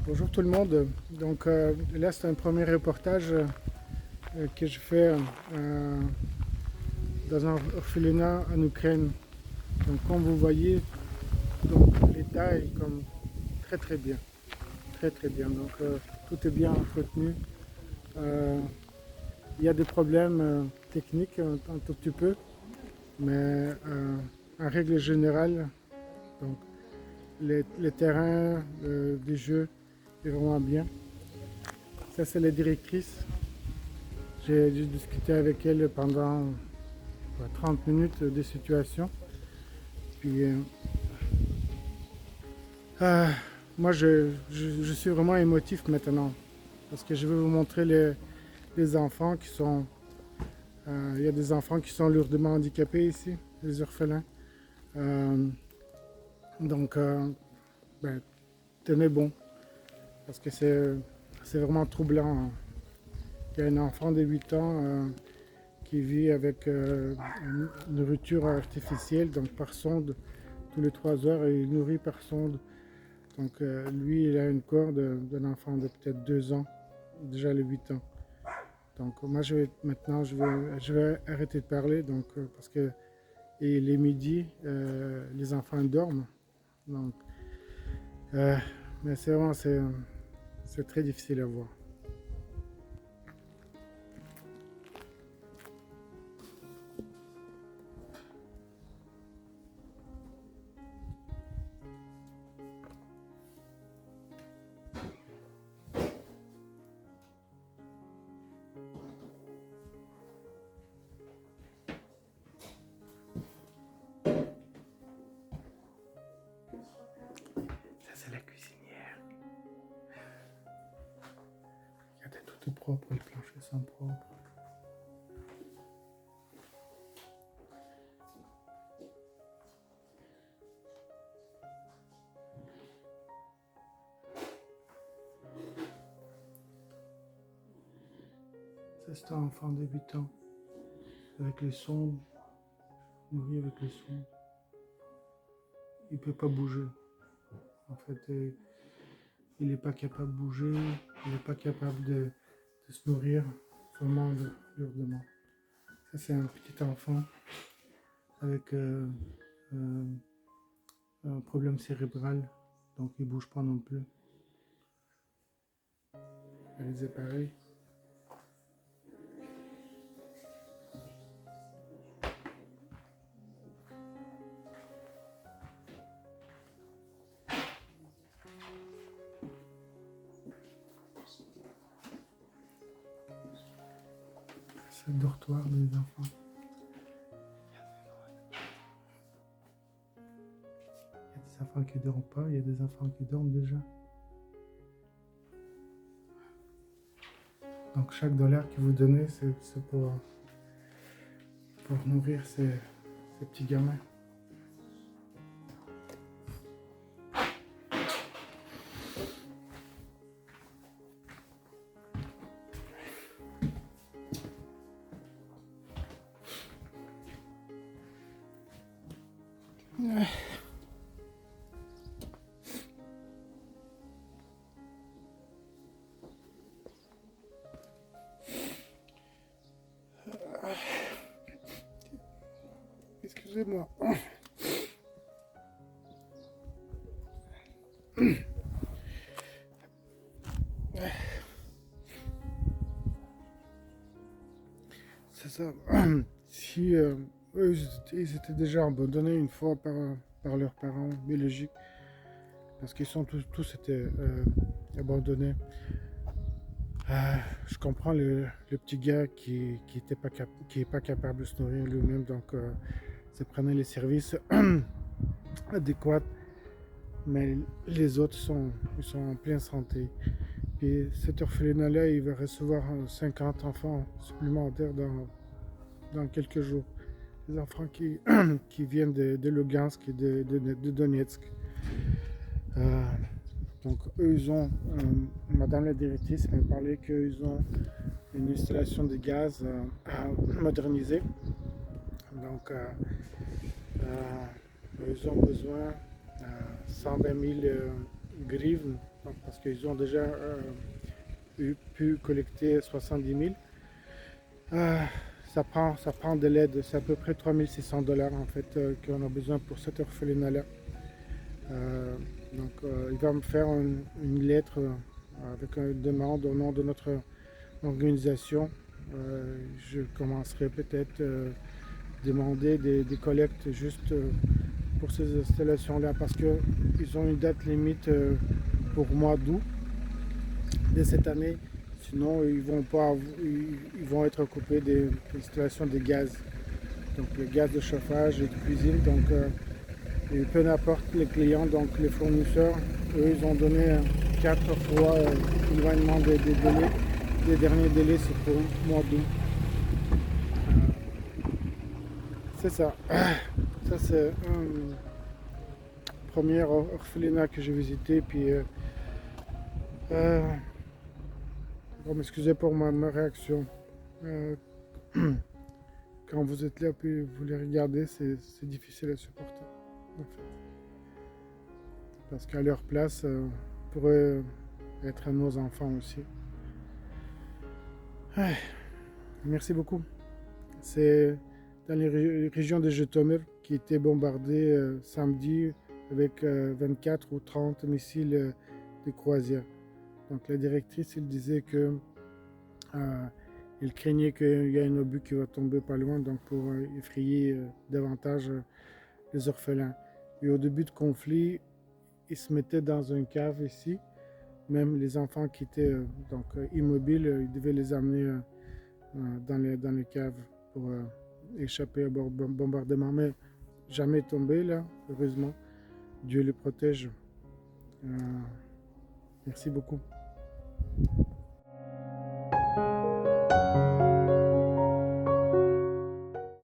Bonjour tout le monde. Donc là c'est un premier reportage que je fais dans un orphelinat en Ukraine. Donc comme vous voyez, donc l'état est comme très bien, très bien. Donc tout est bien entretenu. Euh, il y a des problèmes techniques un tout petit peu, mais en règle générale, donc les terrains des jeux est vraiment bien. Ça c'est la directrice. J'ai discuté avec elle pendant 30 minutes des situations. Puis euh, moi je suis vraiment émotif maintenant parce que je veux vous montrer les enfants qui sont... il y a des enfants qui sont lourdement handicapés ici, les orphelins. Euh, donc ben, tenez bon parce que c'est vraiment troublant, hein. Il y a un enfant de 8 ans qui vit avec une nourriture artificielle, donc par sonde, tous les 3 heures, et il nourrit par sonde. Donc lui, il a une corps d'un enfant de peut-être 2 ans, déjà les 8 ans. Donc moi, maintenant, je vais arrêter de parler, donc, parce que et les midis, les enfants dorment. Donc, mais c'est vraiment, c'est très difficile à voir. Ça, c'est la cuisinière. Regardez, tout est propre, les planchers sont propres. Ça, c'est un enfant de 8 ans, avec les sondes, nourri avec les sondes. Il ne peut pas bouger. En fait, il n'est pas capable de bouger, il n'est pas capable de se nourrir, vraiment lourdement. Ça, c'est un petit enfant avec euh, un problème cérébral, donc il ne bouge pas non plus. Elle est pareil. C'est le dortoir des enfants. Il y a des enfants qui ne dorment pas, il y a des enfants qui dorment déjà. Donc chaque dollar que vous donnez, c'est pour nourrir ces petits gamins. Excusez-moi. C'est ça. Si eux, ils étaient déjà abandonnés une fois par leurs parents biologiques, parce qu'ils sont tous étaient abandonnés. Je comprends le petit gars qui est pas capable de se nourrir lui-même, donc ça prenait les services adéquats, mais les autres ils sont en pleine santé. Et cet orphelinat-là, il va recevoir 50 enfants supplémentaires dans quelques jours. Des enfants qui viennent de Lugansk et de Donetsk. Euh, donc eux, ils ont, Madame la directrice m'a parlé qu'ils ont une installation de gaz à moderniser. Donc ils ont besoin 120 000 grivnes Donc, parce qu'ils ont déjà pu collecter 70 000. Ça prend de l'aide, c'est à peu près 3 600 $ en fait qu'on a besoin pour cet orphelinat-là. Il va me faire une lettre avec une demande au nom de notre organisation. Je commencerai peut-être demander des collectes juste pour ces installations-là parce qu'ils ont une date limite pour le mois d'août de cette année. Sinon, ils vont être coupés des installations de gaz. Donc, le gaz de chauffage et de cuisine. Donc, et peu importe les clients, donc les fournisseurs, eux, ils ont donné 4 fois l'éloignement des délais. Les derniers délais, c'est pour le mois d'août. C'est ça. Ça, c'est un premier orphelinat que j'ai visité. Puis, bon, m'excusez pour ma réaction. Euh, quand vous êtes là puis vous les regardez, c'est difficile à supporter. En fait. Parce qu'à leur place, pourraient être nos enfants aussi. Ah, merci beaucoup. C'est dans les régions de Jytomyr qui étaient bombardées samedi avec 24 ou 30 missiles de croisière. Donc la directrice, elle disait que il craignait qu'il y ait un obus qui va tomber pas loin, donc pour effrayer davantage les orphelins. Et au début du conflit, ils se mettaient dans une cave ici. Même les enfants qui étaient immobiles, ils devaient les amener dans les caves pour échapper au bombardement. Mais jamais tombé là, heureusement. Dieu les protège. Merci beaucoup.